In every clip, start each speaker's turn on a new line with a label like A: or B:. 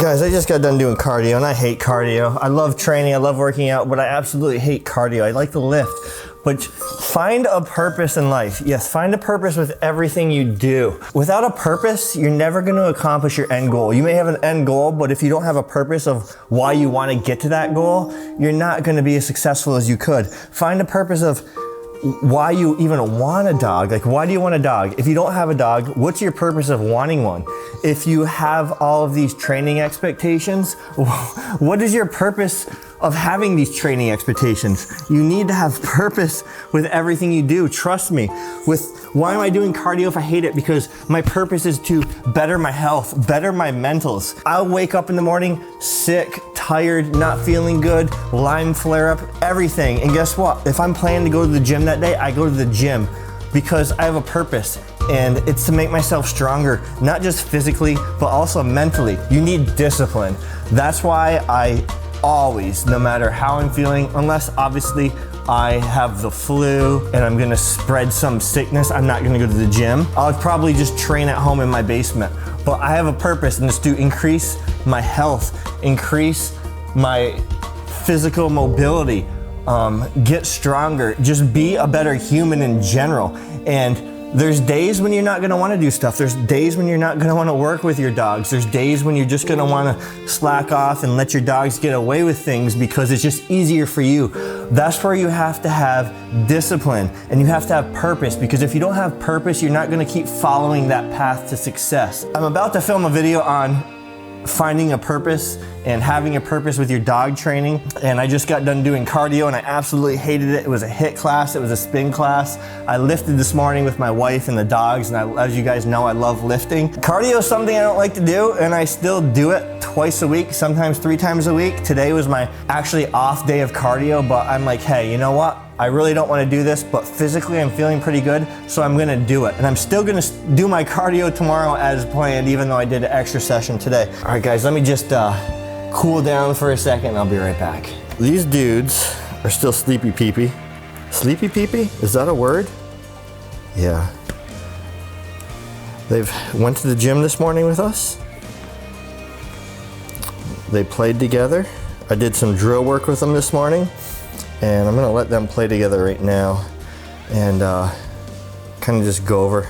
A: Guys, I just got done doing cardio, and I hate cardio. I love training, I love working out, but I absolutely hate cardio. I like to lift, but find a purpose in life. Yes, find a purpose with everything you do. Without a purpose, you're never gonna accomplish your end goal. You may have an end goal, but if you don't have a purpose of why you wanna get to that goal, you're not gonna be as successful as you could. Find a purpose of why you even want a dog. Like, why do you want a dog? If you don't have a dog, what's your purpose of wanting one? If you have all of these training expectations, what is your purpose of having these training expectations? You need to have purpose with everything you do. Trust me. Why am I doing cardio if I hate it? Because my purpose is to better my health, better my mentals. I'll wake up in the morning sick, tired, not feeling good, Lyme flare up, everything. And guess what? If I'm planning to go to the gym that day, I go to the gym because I have a purpose, and it's to make myself stronger, not just physically, but also mentally. You need discipline. That's why I always, no matter how I'm feeling, unless obviously I have the flu and I'm gonna spread some sickness, I'm not gonna go to the gym. I'll probably just train at home in my basement. But I have a purpose, and it's to increase my health, increase my physical mobility, get stronger, just be a better human in general. And there's days when you're not gonna wanna do stuff. There's days when you're not gonna wanna work with your dogs. There's days when you're just gonna wanna slack off and let your dogs get away with things because it's just easier for you. That's where you have to have discipline, and you have to have purpose, because if you don't have purpose, you're not gonna keep following that path to success. I'm about to film a video on finding a purpose and having a purpose with your dog training, and I just got done doing cardio and I absolutely hated it. It was a HIIT class, it was a spin class. I lifted this morning with my wife and the dogs, and as you guys know, I love lifting. Cardio is something I don't like to do, and I still do it twice a week, sometimes 3 times a week. Today was my actually off day of cardio, but I'm like, hey, you know what? I really don't want to do this, but physically I'm feeling pretty good, so I'm gonna do it. And I'm still gonna do my cardio tomorrow as planned, even though I did an extra session today. All right, guys, let me just cool down for a second, and I'll be right back. These dudes are still sleepy peepee. Sleepy peepee? Is that a word? Yeah. They've went to the gym this morning with us. They played together. I did some drill work with them this morning, and I'm gonna let them play together right now and kind of just go over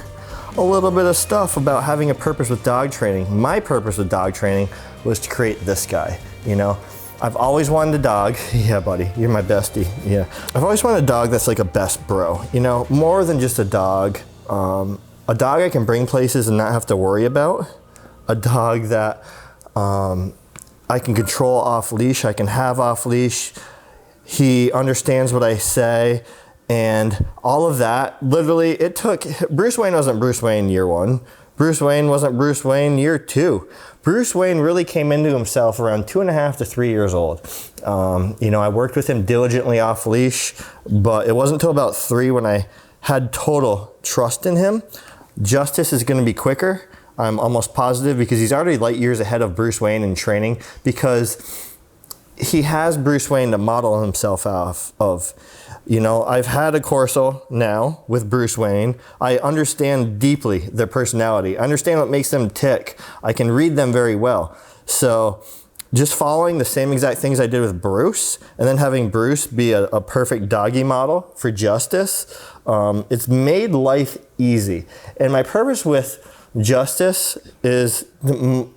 A: a little bit of stuff about having a purpose with dog training. My purpose with dog training was to create this guy, you know? I've always wanted a dog. Yeah, buddy, you're my bestie, yeah. I've always wanted a dog that's like a best bro, you know? More than just a dog. A dog I can bring places and not have to worry about. A dog that I can control off leash, I can have off leash. He understands what I say, and all of that. Literally, it took, Bruce Wayne wasn't Bruce Wayne year 1. Bruce Wayne wasn't Bruce Wayne year 2. Bruce Wayne really came into himself around 2.5 to 3 years old. You know, I worked with him diligently off leash, but it wasn't until about 3 when I had total trust in him. Justice is gonna be quicker, I'm almost positive, because he's already light years ahead of Bruce Wayne in training, because he has Bruce Wayne to model himself off of. You know, I've had a Corso now with Bruce Wayne. I understand deeply their personality. I understand what makes them tick. I can read them very well. So just following the same exact things I did with Bruce, and then having Bruce be a perfect doggy model for Justice, it's made life easy. And my purpose with Justice is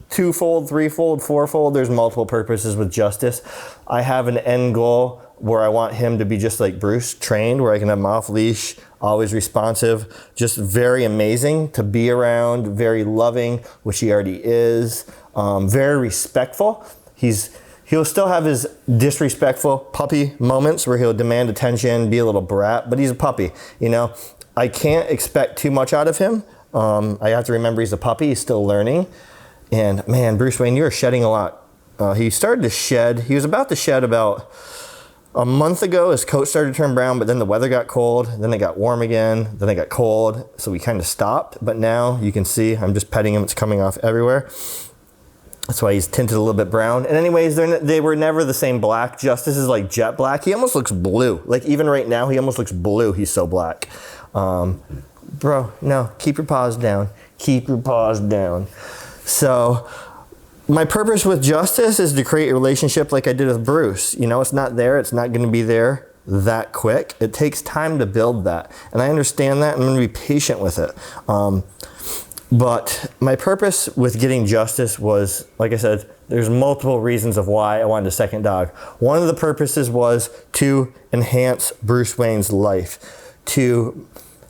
A: twofold, threefold, fourfold. There's multiple purposes with Justice. I have an end goal where I want him to be just like Bruce, trained, where I can have him off leash, always responsive, just very amazing to be around, very loving, which he already is, very respectful. He'll still have his disrespectful puppy moments where he'll demand attention, be a little brat, but he's a puppy, you know? I can't expect too much out of him. I have to remember he's a puppy, he's still learning. And man, Bruce Wayne, you are shedding a lot. He started to shed, he was about to shed about a month ago. His coat started to turn brown, but then the weather got cold, then it got warm again, then it got cold, so we kind of stopped. But now you can see, I'm just petting him, it's coming off everywhere. That's why he's tinted a little bit brown. And anyways, they were never the same black. Justice is like jet black. He almost looks blue. Like even right now, he almost looks blue. He's so black. Bro, no, keep your paws down. Keep your paws down. So my purpose with Justice is to create a relationship like I did with Bruce. You know, it's not there. It's not going to be there that quick. It takes time to build that. And I understand that. I'm going to be patient with it. But my purpose with getting Justice was, like I said, there's multiple reasons of why I wanted a second dog. One of the purposes was to enhance Bruce Wayne's life, to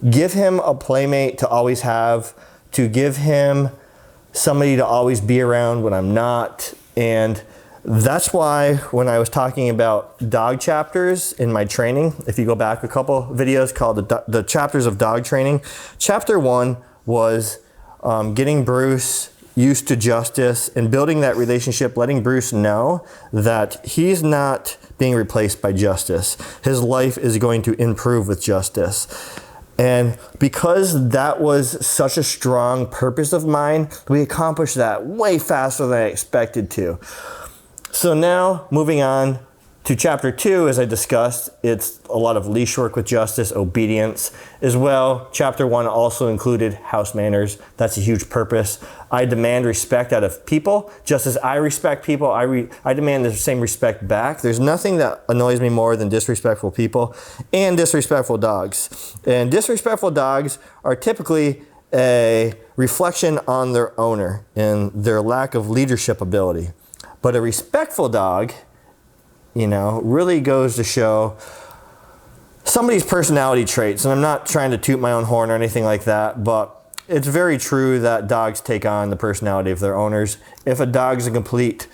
A: give him a playmate to always have, to give him somebody to always be around when I'm not. And that's why when I was talking about dog chapters in my training, if you go back a couple videos called the chapters of dog training, chapter 1 was getting Bruce used to Justice and building that relationship, letting Bruce know that he's not being replaced by Justice. His life is going to improve with Justice. And because that was such a strong purpose of mine, we accomplished that way faster than I expected to. So now, moving on to chapter 2, as I discussed, it's a lot of leash work with Justice, obedience as well. Chapter 1 also included house manners. That's a huge purpose. I demand respect out of people. Just as I respect people, I demand the same respect back. There's nothing that annoys me more than disrespectful people and disrespectful dogs. And disrespectful dogs are typically a reflection on their owner and their lack of leadership ability. But a respectful dog, you know, really goes to show somebody's personality traits. And I'm not trying to toot my own horn or anything like that, but it's very true that dogs take on the personality of their owners. If a dog's a complete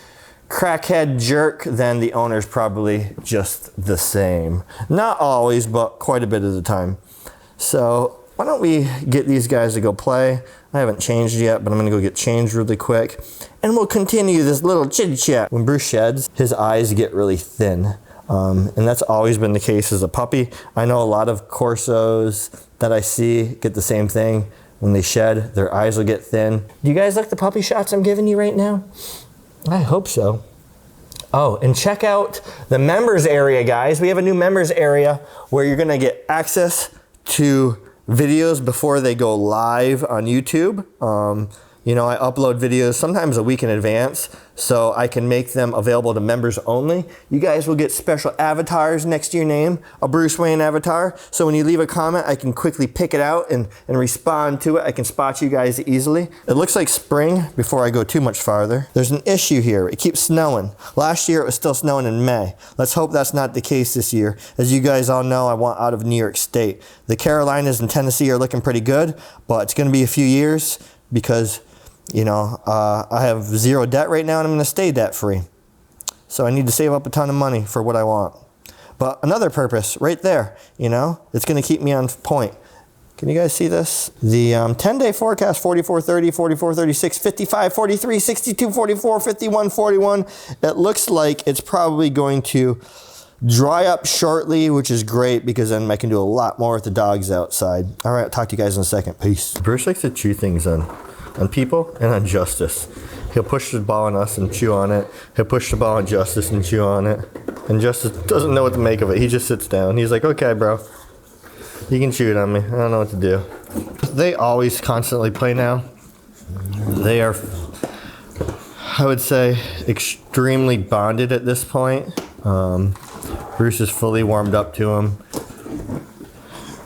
A: crackhead jerk, then the owner's probably just the same. Not always, but quite a bit of the time. So why don't we get these guys to go play? I haven't changed yet, but I'm gonna go get changed really quick. And we'll continue this little chit chat. When Bruce sheds, his eyes get really thin. And that's always been the case as a puppy. I know a lot of Corsos that I see get the same thing. When they shed, their eyes will get thin. Do you guys like the puppy shots I'm giving you right now? I hope so. Oh, and check out the members area, guys. We have a new members area where you're gonna get access to videos before they go live on YouTube. You know, I upload videos sometimes a week in advance, so I can make them available to members only. You guys will get special avatars next to your name, a Bruce Wayne avatar. So when you leave a comment, I can quickly pick it out and respond to it. I can spot you guys easily. It looks like spring before I go too much farther. There's an issue here. It keeps snowing. Last year, it was still snowing in May. Let's hope that's not the case this year. As you guys all know, I want out of New York State. The Carolinas and Tennessee are looking pretty good, but it's gonna be a few years because you know, I have zero debt right now and I'm gonna stay debt free. So I need to save up a ton of money for what I want. But another purpose right there, you know, it's gonna keep me on point. Can you guys see this? The 10-day forecast, 44, 30, 44, 36, 55, 43, 62, 44, 51, 41. It looks like it's probably going to dry up shortly, which is great because then I can do a lot more with the dogs outside. All right, I'll talk to you guys in a second. Peace. Bruce likes to chew things on people and on Justice. He'll push the ball on us and chew on it. He'll push the ball on Justice and chew on it. And Justice doesn't know what to make of it. He just sits down. He's like, okay, bro. You can chew it on me. I don't know what to do. They always constantly play now. They are, I would say, extremely bonded at this point. Bruce is fully warmed up to him.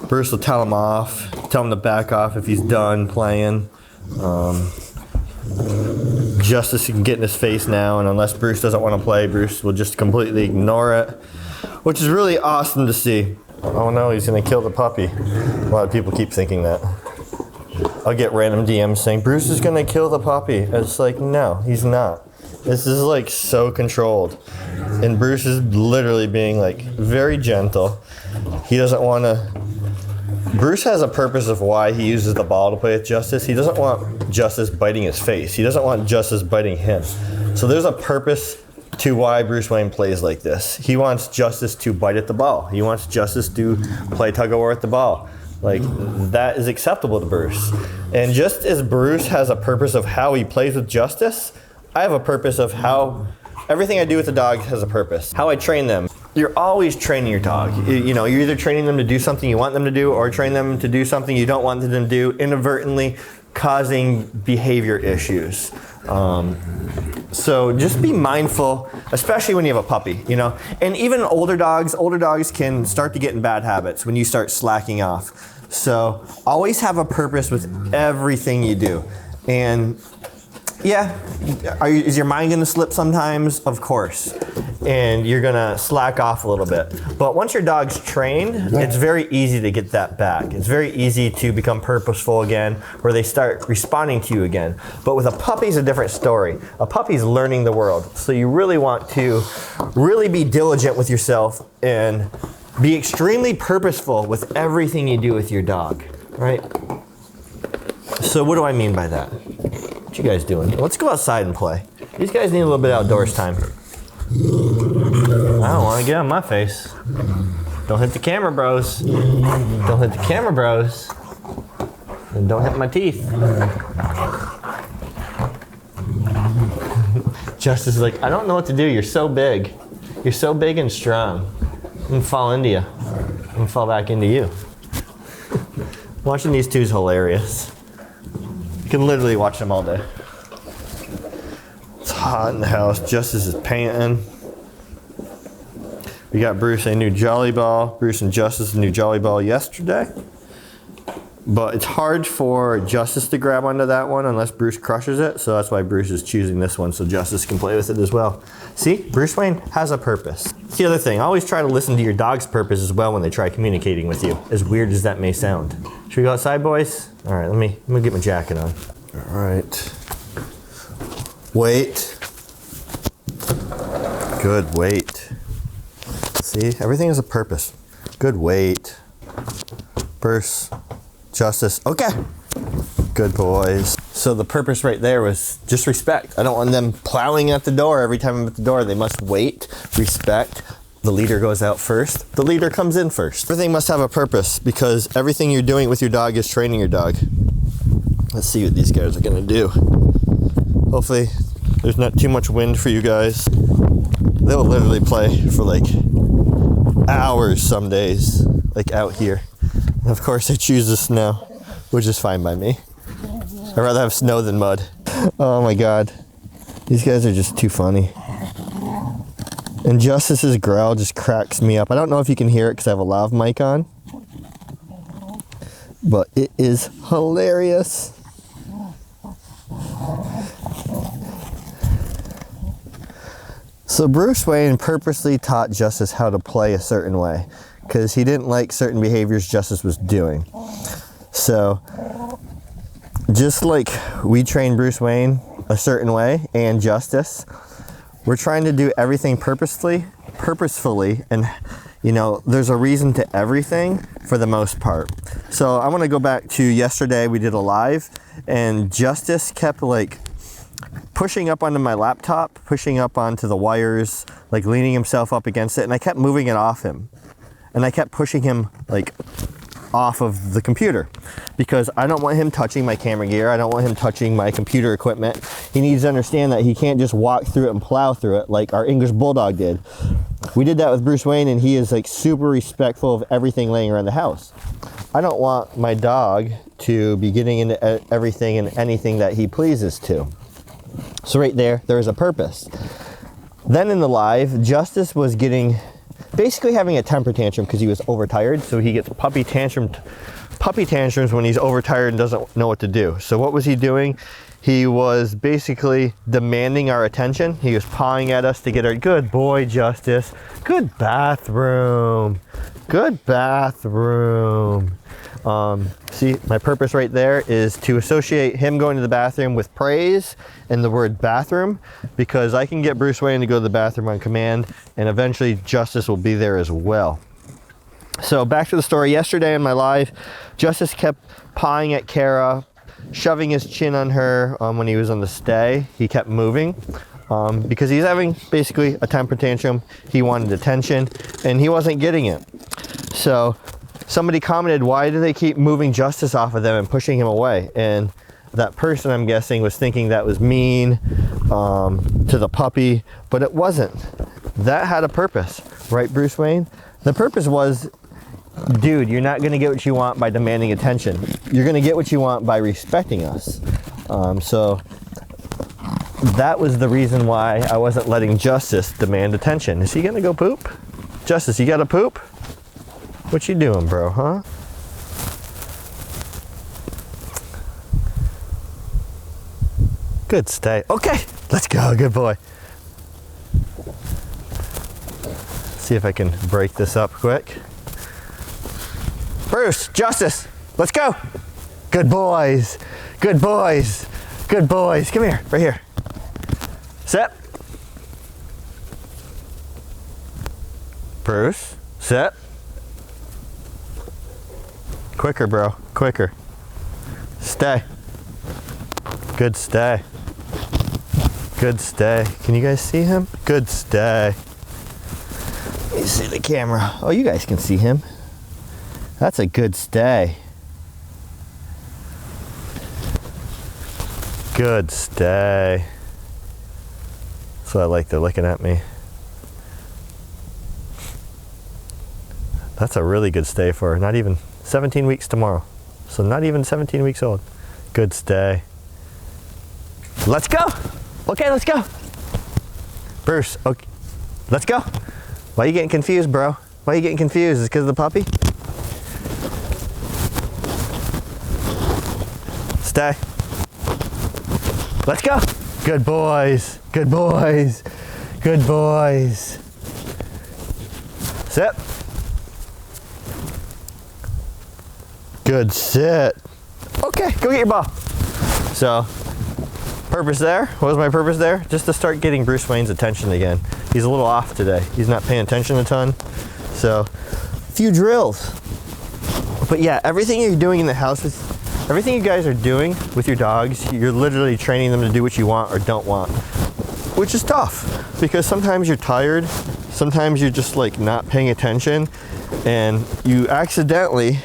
A: Bruce will tell him off, tell him to back off if he's done playing. Justice can get in his face now, and unless Bruce doesn't want to play, Bruce will just completely ignore it, which is really awesome to see. Oh no, he's gonna kill the puppy. A lot of people keep thinking that. I'll get random DMs saying, Bruce is gonna kill the puppy. It's like, no, he's not. This is like so controlled. And Bruce is literally being like very gentle. He doesn't want to. Bruce has a purpose of why he uses the ball to play with Justice. He doesn't want Justice biting his face. He doesn't want Justice biting him. So there's a purpose to why Bruce Wayne plays like this. He wants Justice to bite at the ball. He wants Justice to play tug of war at the ball. Like, that is acceptable to Bruce. And just as Bruce has a purpose of how he plays with Justice, I have a purpose of how everything I do with the dog has a purpose. How I train them. You're always training your dog. You know, you're either training them to do something you want them to do or train them to do something you don't want them to do, inadvertently causing behavior issues. So just be mindful, especially when you have a puppy, you know. And even older dogs can start to get in bad habits when you start slacking off. So always have a purpose with everything you do. And yeah, is your mind gonna slip sometimes? Of course. And you're gonna slack off a little bit. But once your dog's trained, it's very easy to get that back. It's very easy to become purposeful again, where they start responding to you again. But with a puppy's a different story. A puppy's learning the world. So you really want to really be diligent with yourself and be extremely purposeful with everything you do with your dog, right? So what do I mean by that? What you guys doing? Let's go outside and play. These guys need a little bit of outdoors time. I don't want to get on my face. Don't hit the camera, bros. Don't hit the camera, bros. And don't hit my teeth. Justice is like, I don't know what to do. You're so big. You're so big and strong. I'm gonna fall into you. I'm gonna fall back into you. Watching these two is hilarious. You can literally watch them all day. It's hot in the house. Justice is panting. We got Bruce a new Jolly Ball. Bruce and Justice a new Jolly Ball yesterday. But it's hard for Justice to grab onto that one unless Bruce crushes it. So that's why Bruce is choosing this one so Justice can play with it as well. See, Bruce Wayne has a purpose. That's the other thing. Always try to listen to your dog's purpose as well when they try communicating with you, as weird as that may sound. Should we go outside, boys? All right, let me get my jacket on. All right. Wait. Good, wait. See, everything has a purpose. Good, wait. Bruce. Justice. Okay. Good boys. So the purpose right there was just respect. I don't want them plowing at the door every time I'm at the door. They must wait, respect. The leader goes out first. The leader comes in first. Everything must have a purpose because everything you're doing with your dog is training your dog. Let's see what these guys are gonna do. Hopefully there's not too much wind for you guys. They'll literally play for like hours some days, like out here. Of course, I choose the snow, which is fine by me. I'd rather have snow than mud. Oh my God. These guys are just too funny. And Justice's growl just cracks me up. I don't know if you can hear it because I have a lav mic on, but it is hilarious. So Bruce Wayne purposely taught Justice how to play a certain way, because he didn't like certain behaviors Justice was doing. So, just like we train Bruce Wayne a certain way and Justice, we're trying to do everything purposefully, and you know, there's a reason to everything for the most part. So I want to go back to yesterday. We did a live, and Justice kept like pushing up onto my laptop, pushing up onto the wires, like leaning himself up against it, and I kept moving it off him. And I kept pushing him like off of the computer because I don't want him touching my camera gear. I don't want him touching my computer equipment. He needs to understand that he can't just walk through it and plow through it like our English Bulldog did. We did that with Bruce Wayne, and he is like super respectful of everything laying around the house. I don't want my dog to be getting into everything and anything that he pleases to. So right there is a purpose. Then in the live, Justice was basically having a temper tantrum because he was overtired. So he gets puppy tantrums when he's overtired and doesn't know what to do. So what was he doing? He was basically demanding our attention. He was pawing at us to get our, good boy, Justice. Good bathroom. Good bathroom. See, my purpose right there is to associate him going to the bathroom with praise and the word bathroom, because I can get Bruce Wayne to go to the bathroom on command, and eventually Justice will be there as well. So back to the story. Yesterday in my live, Justice kept pawing at Kara, shoving his chin on her when he was on the stay. He kept moving because he's having basically a temper tantrum. He wanted attention and he wasn't getting it. So somebody commented, why do they keep moving Justice off of them and pushing him away? And that person, I'm guessing, was thinking that was mean to the puppy, but it wasn't. That had a purpose, right, Bruce Wayne? The purpose was, dude, you're not gonna get what you want by demanding attention. You're gonna get what you want by respecting us. So that was the reason why I wasn't letting Justice demand attention. Is he gonna go poop? Justice, you gotta poop? What you doing, bro, huh? Good stay. Okay, let's go, good boy. See if I can break this up quick. Bruce, Justice, let's go. Good boys, good boys, good boys. Come here, right here. Sit. Bruce, sit. Quicker, bro, quicker. Stay. Good stay. Good stay. Can you guys see him? Good stay. Let me see the camera. Oh, you guys can see him. That's a good stay. Good stay. So I like they're looking at me. That's a really good stay for not even 17 weeks tomorrow. So not even 17 weeks old. Good stay. Let's go. Okay, let's go. Bruce, okay, let's go. Why are you getting confused, bro? Why are you getting confused? Is it because of the puppy? Stay. Let's go. Good boys. Good boys. Good boys. Sit. Good sit. Okay, go get your ball. So, purpose there, what was my purpose there? Just to start getting Bruce Wayne's attention again. He's a little off today. He's not paying attention a ton. So, a few drills. But yeah, everything you're doing in the house, everything you guys are doing with your dogs, you're literally training them to do what you want or don't want. Which is tough, because sometimes you're tired, sometimes you're just like not paying attention, and you accidentally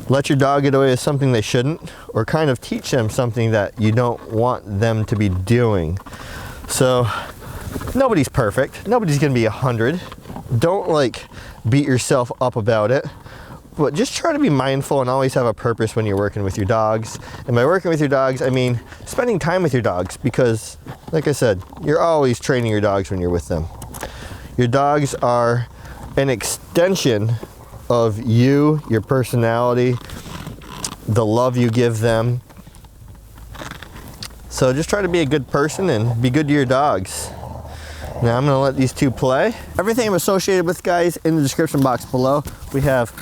A: let your dog get away with something they shouldn't, or kind of teach them something that you don't want them to be doing. So nobody's perfect. Nobody's gonna be 100. Don't like beat yourself up about it, but just try to be mindful and always have a purpose when you're working with your dogs. And by working with your dogs, I mean spending time with your dogs, because like I said, you're always training your dogs when you're with them. Your dogs are an extension of you, your personality, the love you give them. So just try to be a good person and be good to your dogs. Now I'm gonna let these two play. Everything I'm associated with, guys, in the description box below. We have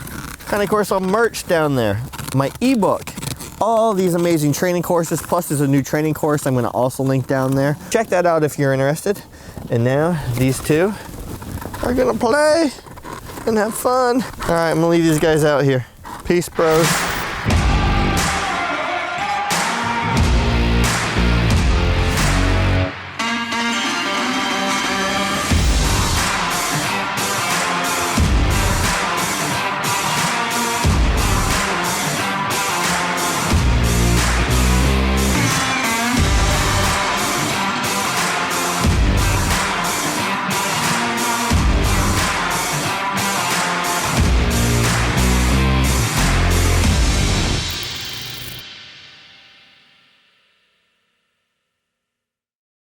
A: Canine Corso merch down there, my ebook, all these amazing training courses, plus there's a new training course I'm gonna also link down there. Check that out if you're interested. And now these two are gonna play and have fun. All right, I'm gonna leave these guys out here. Peace, bros.